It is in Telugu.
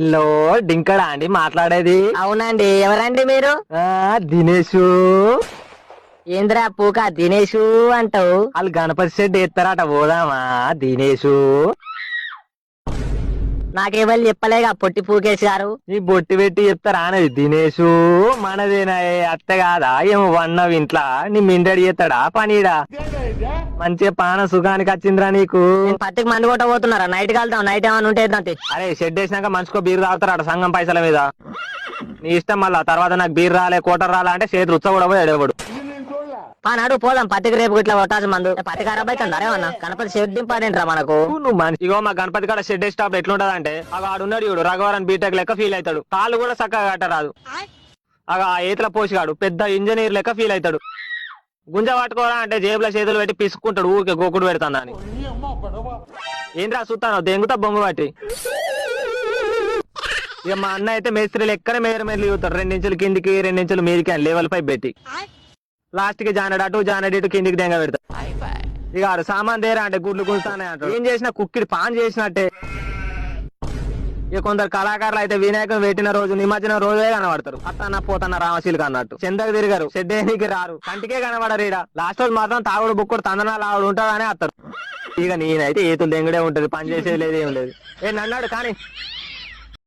హలో డింకడా అండి మాట్లాడేది? అవునండి, ఎవరండి మీరు? దినేషు. ఏంద్రా పూక దినేషు అంటావు? వాళ్ళు గణపతి షెడ్ ఎత్తారట, పోదామా? దినేషు నాకేవాళ్ళు చెప్పలేగా పొట్టి పూకేష్ గారు. నీ బొట్టి పెట్టి చెప్తారా అనేది? దినేషు మనదేనా అత్త కాదా? ఏమో వన్నావు ఇంట్లో, నీ మిండడి చేస్తాడా పనిడా? మంచిగా పాన సుఖానికి వచ్చిందిరా నీకు. నేను పత్తికి మందు కొట్ట పోతున్నారా? నైట్ కలుద్దాం, నైట్ ఏమైనా ఉంటే దంతి. అరే షెడ్ వేసినాక మనిషికో బీరు తాగుతారట సంఘం పైసల మీద. నీ ఇష్టం, మళ్ళా తర్వాత నాకు బీరు రాలే కోటర్ రాలే అంటే చేతి రుచ్చ కూడా పోయి ఎడవడు. పానాడు పోదాం పత్తికి, రేపు ఇట్లా కొట్టాల్సి మందు. పత్తి ఖరాబ్ అవుతుంది అరేమన్నా. గణపతి షెడ్ దింపాదేంట్రా మనకు? నువ్వు మనిషి. ఇగో మా గణపతి కాడ షెడ్ స్టాప్ ఎట్లుంటది అంటే, ఆడున్నాడు చూడు రఘువరన్ బీటెక్ లెక్క ఫీల్ అవుతాడు. కాళ్ళు కూడా చక్కగా కట్టరాదు. ఆ ఏతల పోసిగాడు పెద్ద ఇంజనీర్ లెక్క ఫీల్ అవుతాడు. గుంజ పట్టుకోరా అంటే జేబులో చేతులు పెట్టి పిసుక్కుంటాడు, ఊరికే గోకుడు పెడతాను అని. ఏంద్రా చూస్తాను దెంగుతా బొంగు పట్టి. ఇక మా అన్న అయితే మేస్త్రీలు ఎక్కడే మేర మీద దిగుతాడు, 2 ఇంచులు కిందికి 2 ఇంచులు మీదికి అని లెవెల్ పై పెట్టి లాస్ట్ కి జానడు అటు జానడు ఇటు కిందికి దెంగ పెడతాడు. ఇక ఆడు సామాన్ దేరా అంటే గుడ్లు గుంజుతానే అంటాడు. ఏం చేసినా కుక్కిడి పాన్ చేసినట్టే. ఇక కొందరు కళాకారులు అయితే వినాయకుని పెట్టిన రోజు నిమజ్జనం రోజే కనబడతారు. అత్తన్న పోతన్న రామశీలకు అన్నట్టు చెందకు తిరిగారు, షెడ్డేనికి రారు, కంటికే కనబడరు. ఈడ లాస్ట్ రోజు మాత్రం తాగుడు బుక్కుడు తందనాలు ఆవిడ ఉంటుందనే వస్తారు. ఇక నేనైతే ఏతులు దెంగుడే ఉంటది, పని చేసేది లేదు ఏం లేదు. నన్నాడు కానీ